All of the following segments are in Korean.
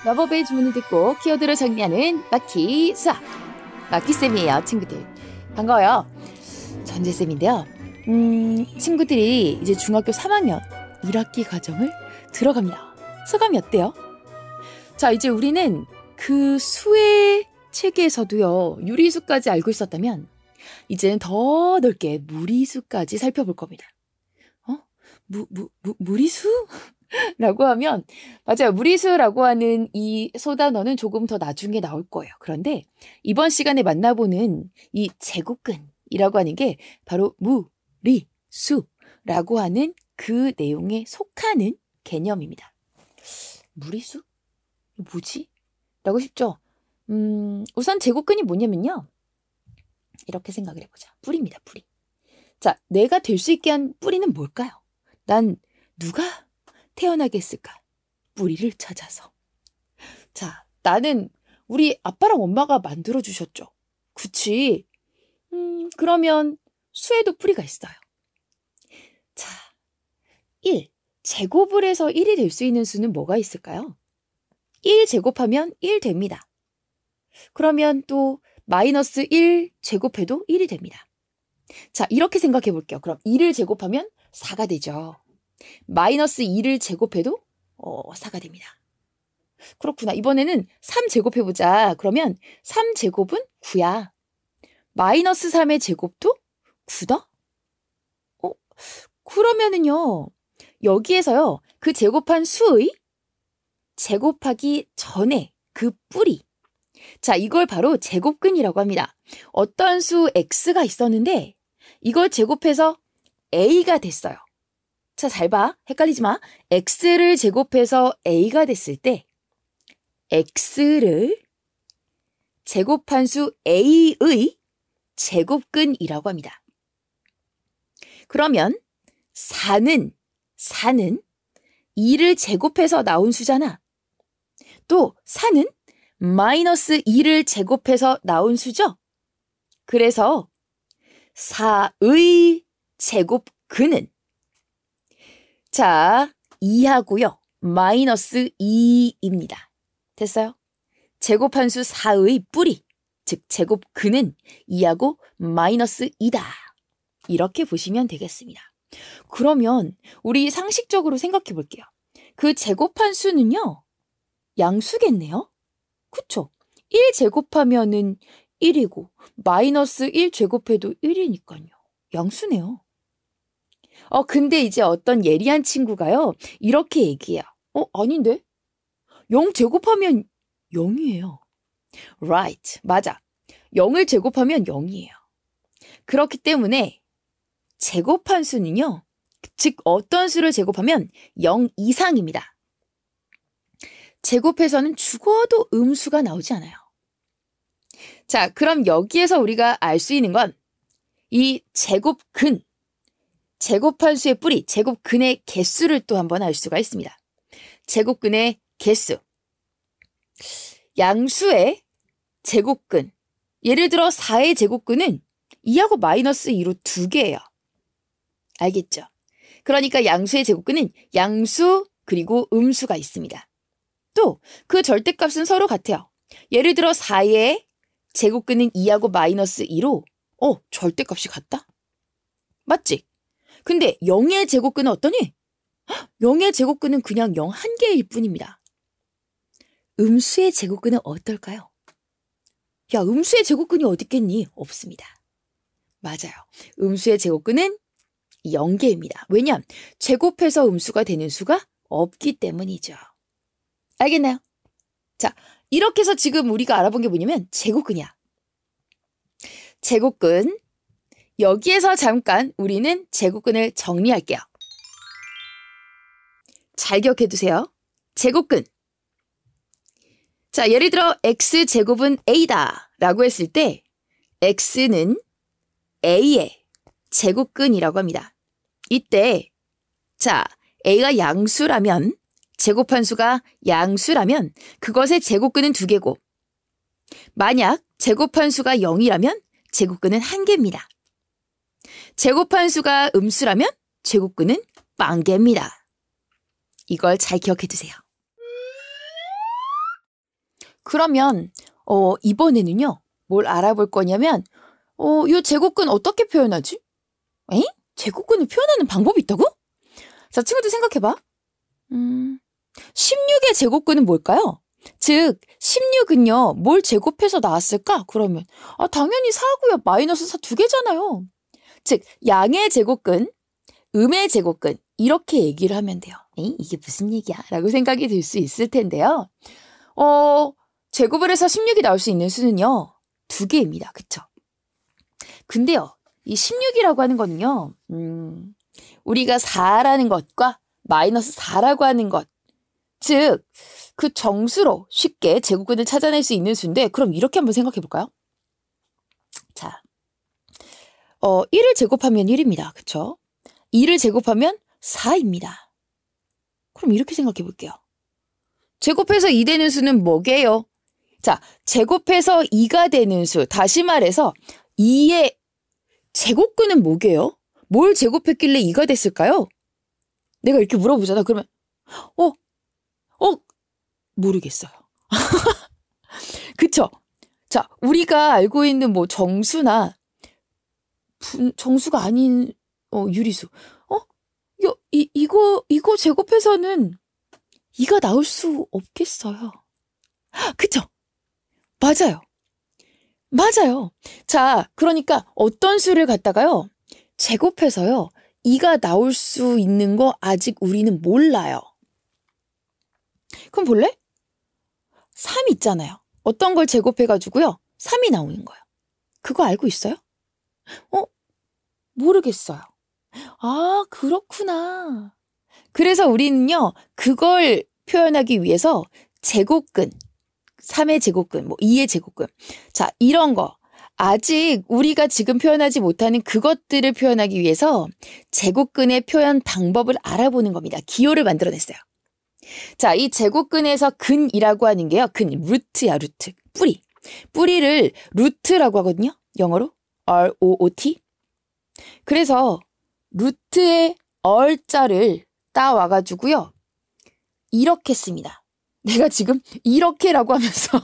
마법의 주문을 듣고 키워드로 정리하는 마키 수학 마키쌤이에요. 친구들 반가워요. 전재쌤인데요. 친구들이 이제 중학교 3학년 1학기 과정을 들어갑니다. 소감이 어때요? 자, 이제 우리는 그 수의 체계에서도요, 유리수까지 알고 있었다면 이제는 더 넓게 무리수까지 살펴볼 겁니다. 무리수? 라고 하면, 맞아요. 무리수라고 하는 이 소단어는 조금 더 나중에 나올 거예요. 그런데 이번 시간에 만나보는 이 제곱근이라고 하는 게 바로 무리수라고 하는 그 내용에 속하는 개념입니다. 무리수? 뭐지? 라고 싶죠? 우선 제곱근이 뭐냐면요. 이렇게 생각을 해보자. 뿌리입니다, 뿌리. 자, 내가 될 수 있게 한 뿌리는 뭘까요? 난 누가 태어나게 했을까? 뿌리를 찾아서. 자, 나는 우리 아빠랑 엄마가 만들어주셨죠. 그치? 그러면 수에도 뿌리가 있어요. 자, 1. 제곱을 해서 1이 될 수 있는 수는 뭐가 있을까요? 1 제곱하면 1 됩니다. 그러면 또 마이너스 1 제곱해도 1이 됩니다. 자, 이렇게 생각해 볼게요. 그럼 2를 제곱하면 4가 되죠. 마이너스 2를 제곱해도 4가 됩니다. 그렇구나. 이번에는 3 제곱해보자. 그러면 3제곱은 9야. 마이너스 3의 제곱도 9다? 그러면은요. 여기에서요. 그 제곱한 수의 제곱하기 전에 그 뿌리. 자, 이걸 바로 제곱근이라고 합니다. 어떤 수 x가 있었는데 이걸 제곱해서 a가 됐어요. 자, 잘 봐. 헷갈리지 마. x를 제곱해서 a가 됐을 때 x를 제곱한 수 a의 제곱근이라고 합니다. 그러면 4는 2를 제곱해서 나온 수잖아. 또 4는 마이너스 2를 제곱해서 나온 수죠. 그래서 4의 제곱근은 자, 2하고요. 마이너스 2입니다. 됐어요? 제곱한 수 4의 뿌리, 즉 제곱근은 2하고 마이너스 2다. 이렇게 보시면 되겠습니다. 그러면 우리 상식적으로 생각해 볼게요. 그 제곱한 수는요. 양수겠네요? 그쵸? 1 제곱하면은 1이고 마이너스 1 제곱해도 1이니까요. 양수네요. 근데 이제 어떤 예리한 친구가요. 이렇게 얘기해요. 아닌데? 0 제곱하면 0이에요. Right. 맞아. 0을 제곱하면 0이에요. 그렇기 때문에 제곱한 수는요. 즉 어떤 수를 제곱하면 0 이상입니다. 제곱해서는 죽어도 음수가 나오지 않아요. 자, 그럼 여기에서 우리가 알 수 있는 건 이 제곱근, 제곱한 수의 뿌리, 제곱근의 개수를 또 한번 알 수가 있습니다. 제곱근의 개수. 양수의 제곱근. 예를 들어 4의 제곱근은 2하고 마이너스 2로 2개예요. 알겠죠? 그러니까 양수의 제곱근은 양수 그리고 음수가 있습니다. 또 그 절대값은 서로 같아요. 예를 들어 4의 제곱근은 2하고 마이너스 2로 절대값이 같다? 맞지? 근데 0의 제곱근은 어떠니? 0의 제곱근은 그냥 0 한 개일 뿐입니다. 음수의 제곱근은 어떨까요? 야, 음수의 제곱근이 어디 있겠니? 없습니다. 맞아요. 음수의 제곱근은 0개입니다. 왜냐? 제곱해서 음수가 되는 수가 없기 때문이죠. 알겠나요? 자, 이렇게 해서 지금 우리가 알아본 게 뭐냐면 제곱근이야. 제곱근. 여기에서 잠깐 우리는 제곱근을 정리할게요. 잘 기억해두세요. 제곱근. 자, 예를 들어 x제곱은 a다 라고 했을 때 x는 a의 제곱근이라고 합니다. 이때 자, a가 양수라면 제곱한 수가 양수라면 그것의 제곱근은 2개고 만약 제곱한 수가 0이라면 제곱근은 1개입니다. 제곱한 수가 음수라면 제곱근은 0개입니다. 이걸 잘 기억해 두세요. 그러면 이번에는요. 뭘 알아볼 거냐면 요 제곱근 어떻게 표현하지? 에잉? 제곱근을 표현하는 방법이 있다고? 자, 친구들 생각해봐. 16의 제곱근은 뭘까요? 즉 16은요. 뭘 제곱해서 나왔을까? 그러면 당연히 4고요. 마이너스 4 두 개잖아요. 즉 양의 제곱근, 음의 제곱근 이렇게 얘기를 하면 돼요. 에이, 이게 무슨 얘기야? 라고 생각이 들 수 있을 텐데요. 제곱을 해서 16이 나올 수 있는 수는요. 두 개입니다. 그쵸? 근데요. 이 16이라고 하는 거는요. 우리가 4라는 것과 마이너스 4라고 하는 것. 즉, 그 정수로 쉽게 제곱근을 찾아낼 수 있는 수인데 그럼 이렇게 한번 생각해 볼까요? 자, 1을 제곱하면 1입니다. 그쵸? 2를 제곱하면 4입니다. 그럼 이렇게 생각해 볼게요. 제곱해서 2 되는 수는 뭐게요? 자, 제곱해서 2가 되는 수. 다시 말해서 2의 제곱근은 뭐게요? 뭘 제곱했길래 2가 됐을까요? 내가 이렇게 물어보잖아. 그러면 모르겠어요. 그쵸? 자, 우리가 알고 있는 뭐 정수나 정수가 아닌 유리수. 이거 제곱해서는 2가 나올 수 없겠어요. 그쵸? 맞아요. 맞아요. 자, 그러니까 어떤 수를 갖다가요. 제곱해서요. 2가 나올 수 있는 거 아직 우리는 몰라요. 그럼 볼래? 3 있잖아요. 어떤 걸 제곱해가지고요. 3이 나오는 거예요. 그거 알고 있어요? 모르겠어요. 아, 그렇구나. 그래서 우리는요. 그걸 표현하기 위해서 제곱근, 3의 제곱근, 2의 제곱근. 자, 이런 거. 아직 우리가 지금 표현하지 못하는 그것들을 표현하기 위해서 제곱근의 표현 방법을 알아보는 겁니다. 기호를 만들어냈어요. 자, 이 제곱근에서 근이라고 하는 게요. 근, 루트야, 루트. 뿌리. 뿌리를 루트라고 하거든요. 영어로. R-O-O-T. 그래서 루트의 얼자를 따와가지고요. 이렇게 씁니다. 내가 지금 이렇게라고 하면서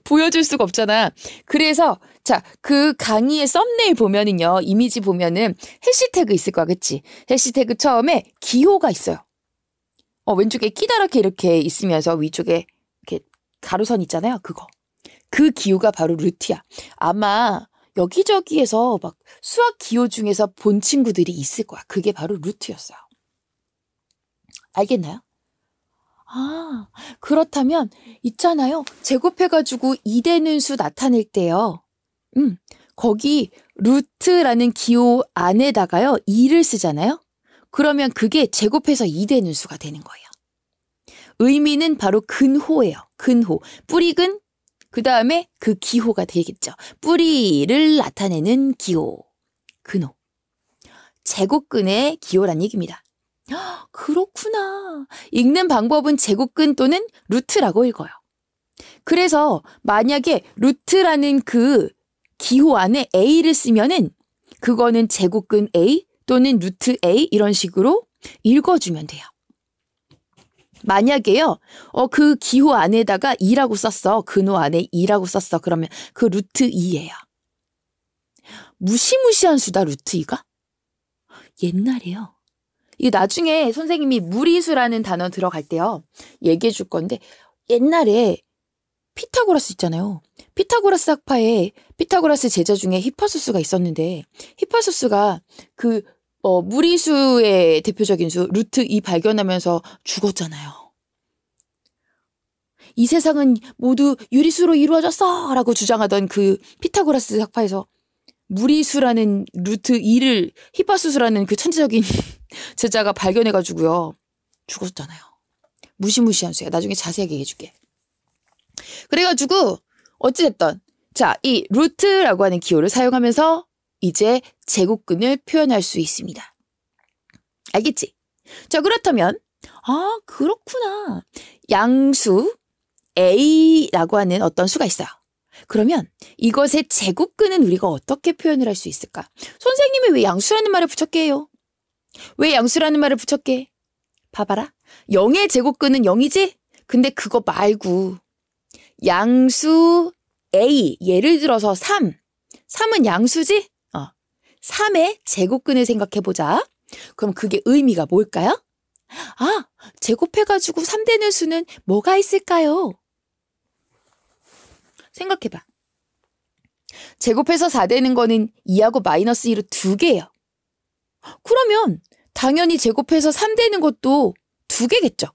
보여줄 수가 없잖아. 그래서 자, 그 강의의 썸네일 보면은요. 이미지 보면은 해시태그 있을 거야. 그치? 해시태그 처음에 기호가 있어요. 왼쪽에 끼다랗게 이렇게 있으면서 위쪽에 이렇게 가로선 있잖아요. 그거. 그 기호가 바로 루트야. 아마 여기저기에서 막 수학 기호 중에서 본 친구들이 있을 거야. 그게 바로 루트였어요. 알겠나요? 아, 그렇다면 있잖아요. 제곱해가지고 2 되는 수 나타낼 때요. 거기 루트라는 기호 안에다가요. 2를 쓰잖아요. 그러면 그게 제곱해서 2 되는 수가 되는 거예요. 의미는 바로 근호예요. 근호. 뿌리근, 그 다음에 그 기호가 되겠죠. 뿌리를 나타내는 기호. 근호. 제곱근의 기호란 얘기입니다. 그렇구나. 읽는 방법은 제곱근 또는 루트라고 읽어요. 그래서 만약에 루트라는 그 기호 안에 A를 쓰면은 그거는 제곱근 A 또는 루트 A 이런 식으로 읽어주면 돼요. 만약에요, 그 기호 안에다가 2라고 썼어. 근호 안에 2라고 썼어. 그러면 그 루트 2예요. 무시무시한 수다, 루트 2가? 옛날에요. 이 나중에 선생님이 무리수라는 단어 들어갈 때요. 얘기해 줄 건데 옛날에 피타고라스 있잖아요. 피타고라스 학파에 피타고라스 제자 중에 히파소스가 있었는데 히파소스가 그 무리수의 대표적인 수 루트 2 발견하면서 죽었잖아요. 이 세상은 모두 유리수로 이루어졌어 라고 주장하던 그 피타고라스 학파에서 무리수라는 루트 2를 히파소스라는 그 천재적인 제자가 발견해가지고요. 죽었잖아요. 무시무시한 수야. 나중에 자세하게 얘기해줄게. 그래가지고 어찌됐든 자, 이 루트라고 하는 기호를 사용하면서 이제 제곱근을 표현할 수 있습니다. 알겠지? 자, 그렇다면 그렇구나. 양수 A라고 하는 어떤 수가 있어요. 그러면 이것의 제곱근은 우리가 어떻게 표현을 할 수 있을까? 선생님이 왜 양수라는 말을 붙였게요? 왜 양수라는 말을 붙였게? 봐봐라. 0의 제곱근은 0이지? 근데 그거 말고 양수 A, 예를 들어서 3. 3은 양수지? 3의 제곱근을 생각해보자. 그럼 그게 의미가 뭘까요? 아, 제곱해가지고 3 되는 수는 뭐가 있을까요? 생각해봐. 제곱해서 4 되는 거는 2하고 마이너스 2로 2개예요. 그러면 당연히 제곱해서 3 되는 것도 2개겠죠.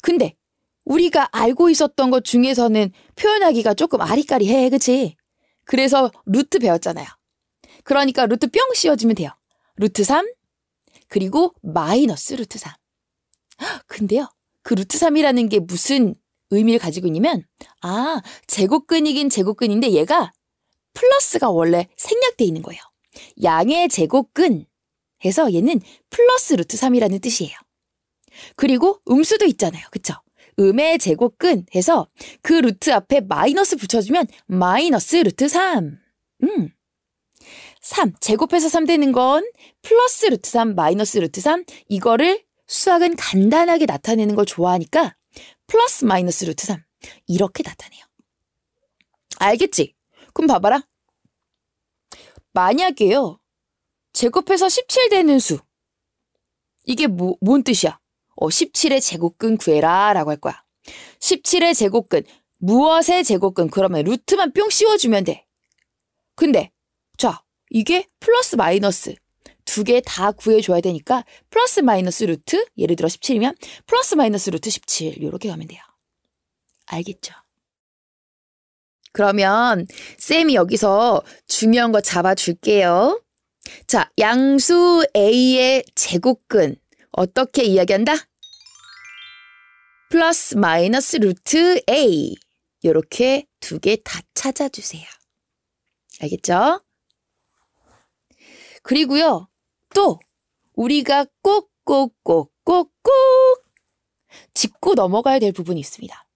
근데 우리가 알고 있었던 것 중에서는 표현하기가 조금 아리까리해, 그치? 그래서 루트 배웠잖아요. 그러니까 루트 뿅 씌워주면 돼요. 루트 3 그리고 마이너스 루트 3. 근데요, 그 루트 3이라는 게 무슨 의미를 가지고 있냐면 제곱근이긴 제곱근인데 얘가 플러스가 원래 생략돼 있는 거예요. 양의 제곱근 해서 얘는 플러스 루트 3이라는 뜻이에요. 그리고 음수도 있잖아요. 그쵸? 음의 제곱근 해서 그 루트 앞에 마이너스 붙여주면 마이너스 루트 3. 3, 제곱해서 3 되는 건 플러스 루트 3, 마이너스 루트 3. 이거를 수학은 간단하게 나타내는 걸 좋아하니까 플러스 마이너스 루트 3 이렇게 나타내요. 알겠지? 그럼 봐봐라. 만약에요, 제곱해서 17 되는 수. 이게 뭔 뜻이야? 17의 제곱근 구해라 라고 할 거야. 17의 제곱근, 무엇의 제곱근? 그러면 루트만 뿅 씌워주면 돼. 근데 자, 이게 플러스 마이너스 2개 다 구해줘야 되니까 플러스 마이너스 루트, 예를 들어 17이면 플러스 마이너스 루트 17 이렇게 가면 돼요. 알겠죠? 그러면 쌤이 여기서 중요한 거 잡아줄게요. 자, 양수 A의 제곱근 어떻게 이야기한다? 플러스 마이너스 루트 A 이렇게 2개 다 찾아주세요. 알겠죠? 그리고요, 또 우리가 꼭꼭꼭꼭꼭 짚고 넘어가야 될 부분이 있습니다.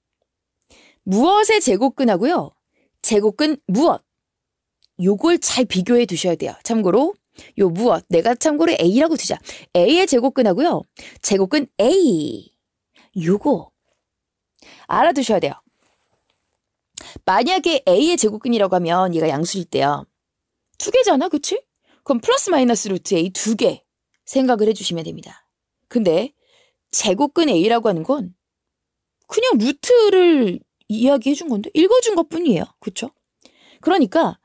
무엇의 제곱근하고요, 제곱근 무엇, 요걸 잘 비교해 두셔야 돼요. 참고로 요 무엇, 내가 참고로 A라고 두자. A의 제곱근하고요, 제곱근 A, 요거 알아두셔야 돼요. 만약에 A의 제곱근이라고 하면 얘가 양수일 때요, 2개잖아, 그치? 그럼 플러스 마이너스 루트 A 2개 생각을 해주시면 됩니다. 근데 제곱근 A라고 하는 건 그냥 루트를 이야기해 준 건데, 읽어준 것 뿐이에요. 그쵸? 그러니까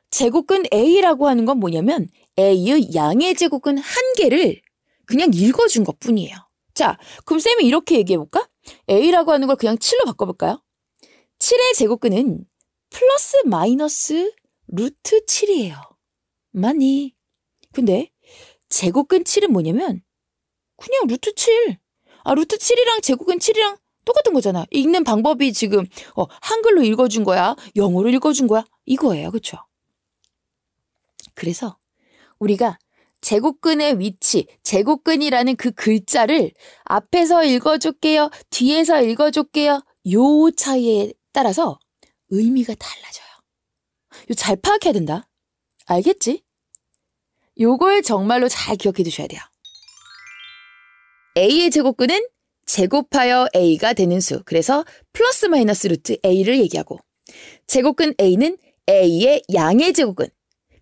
제곱근 A라고 하는 건 뭐냐면 A의 양의 제곱근 1개를 그냥 읽어준 것 뿐이에요. 자, 그럼 쌤이 이렇게 얘기해볼까? A라고 하는 걸 그냥 7로 바꿔볼까요? 7의 제곱근은 플러스 마이너스 루트 7이에요. 맞니? 근데 제곱근 7은 뭐냐면 그냥 루트 7. 루트 7이랑 제곱근 7이랑 똑같은 거잖아. 읽는 방법이 지금 한글로 읽어준 거야, 영어로 읽어준 거야, 이거예요. 그쵸? 그래서 우리가 제곱근의 위치, 제곱근이라는 그 글자를 앞에서 읽어줄게요, 뒤에서 읽어줄게요, 요 차이에 따라서 의미가 달라져요. 요 잘 파악해야 된다. 알겠지? 요걸 정말로 잘 기억해 두셔야 돼요. A의 제곱근은 제곱하여 A가 되는 수. 그래서 플러스 마이너스 루트 A를 얘기하고, 제곱근 A는 A의 양의 제곱근.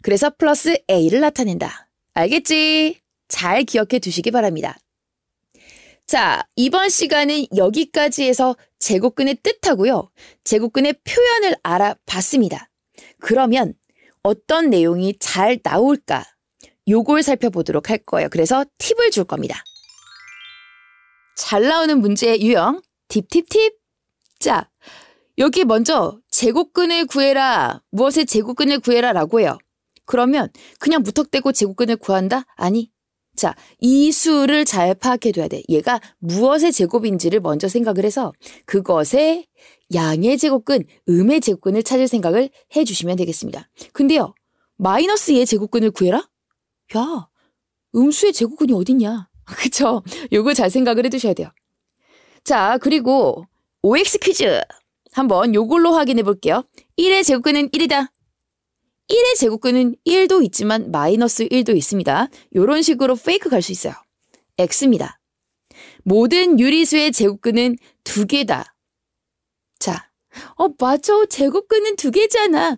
그래서 플러스 A를 나타낸다. 알겠지? 잘 기억해 두시기 바랍니다. 자, 이번 시간은 여기까지 해서 제곱근의 뜻하고요, 제곱근의 표현을 알아봤습니다. 그러면 어떤 내용이 잘 나올까? 요걸 살펴보도록 할 거예요. 그래서 팁을 줄 겁니다. 잘 나오는 문제의 유형, 팁. 자, 여기 먼저 제곱근을 구해라, 무엇의 제곱근을 구해라 라고 해요. 그러면 그냥 무턱대고 제곱근을 구한다? 아니. 자, 이 수를 잘 파악해둬야 돼. 얘가 무엇의 제곱인지를 먼저 생각을 해서 그것의 양의 제곱근, 음의 제곱근을 찾을 생각을 해주시면 되겠습니다. 근데요, 마이너스 2의 제곱근을 구해라? 야, 음수의 제곱근이 어딨냐? 그쵸? 요거 잘 생각을 해두셔야 돼요. 자, 그리고 OX 퀴즈 한번 요걸로 확인해 볼게요. 1의 제곱근은 1이다. 1의 제곱근은 1도 있지만 마이너스 1도 있습니다. 요런 식으로 페이크 갈 수 있어요. X입니다. 모든 유리수의 제곱근은 2개다. 자, 맞아. 제곱근은 2개잖아.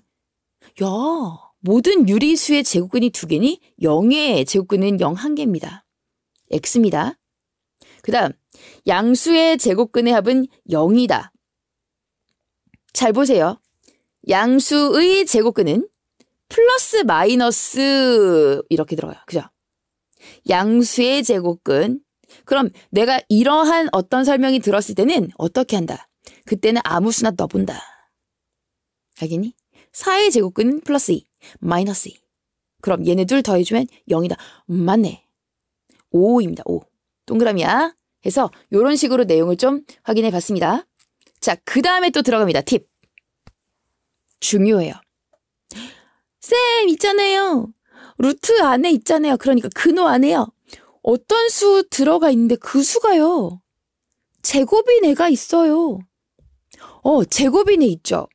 야, 모든 유리수의 제곱근이 2개니 0의 제곱근은 0 1개입니다. x입니다. 그 다음 양수의 제곱근의 합은 0이다. 잘 보세요. 양수의 제곱근은 플러스 마이너스 이렇게 들어가요. 그죠? 양수의 제곱근. 그럼 내가 이러한 어떤 설명이 들었을 때는 어떻게 한다? 그때는 아무 수나 넣어본다. 알겠니? 4의 제곱근은 플러스 2, 마이너스 2. 그럼 얘네 둘 더해주면 0이다. 맞네. 5입니다. 5. 동그라미야. 해서 이런 식으로 내용을 좀 확인해 봤습니다. 자, 그 다음에 또 들어갑니다. 팁. 중요해요. 쌤 있잖아요. 루트 안에 있잖아요. 그러니까 근호 안에요. 어떤 수 들어가 있는데 그 수가요. 제곱인 애가 있어요. 제곱인 애 있죠.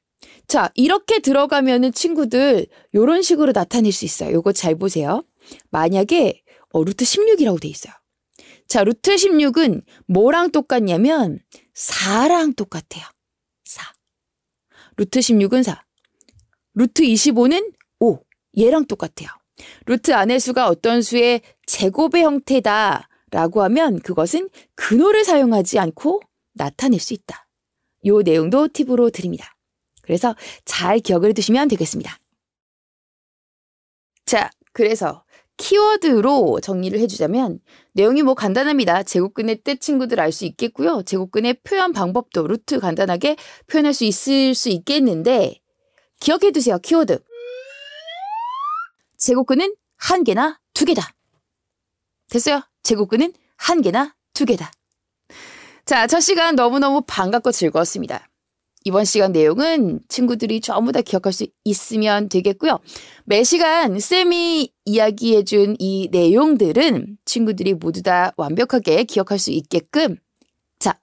자, 이렇게 들어가면은 친구들 요런 식으로 나타낼 수 있어요. 요거 잘 보세요. 만약에 루트 16이라고 돼 있어요. 자, 루트 16은 뭐랑 똑같냐면 4랑 똑같아요. 4. 루트 16은 4. 루트 25는 5. 얘랑 똑같아요. 루트 안의 수가 어떤 수의 제곱의 형태다라고 하면 그것은 근호를 사용하지 않고 나타낼 수 있다. 요 내용도 팁으로 드립니다. 그래서 잘 기억을 해두시면 되겠습니다. 자, 그래서 키워드로 정리를 해주자면 내용이 뭐 간단합니다. 제곱근의 뜻 친구들 알 수 있겠고요. 제곱근의 표현 방법도 루트 간단하게 표현할 수 있을 수 있겠는데 기억해두세요. 키워드. 제곱근은 1개나 2개다. 됐어요? 제곱근은 1개나 2개다. 자, 첫 시간 너무너무 반갑고 즐거웠습니다. 이번 시간 내용은 친구들이 전부 다 기억할 수 있으면 되겠고요. 매 시간 쌤이 이야기해준 이 내용들은 친구들이 모두 다 완벽하게 기억할 수 있게끔 자,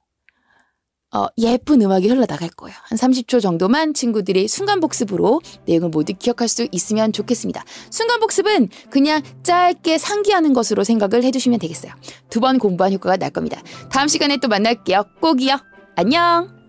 예쁜 음악이 흘러나갈 거예요. 한 30초 정도만 친구들이 순간복습으로 내용을 모두 기억할 수 있으면 좋겠습니다. 순간복습은 그냥 짧게 상기하는 것으로 생각을 해주시면 되겠어요. 2번 공부한 효과가 날 겁니다. 다음 시간에 또 만날게요. 꼭이요. 안녕.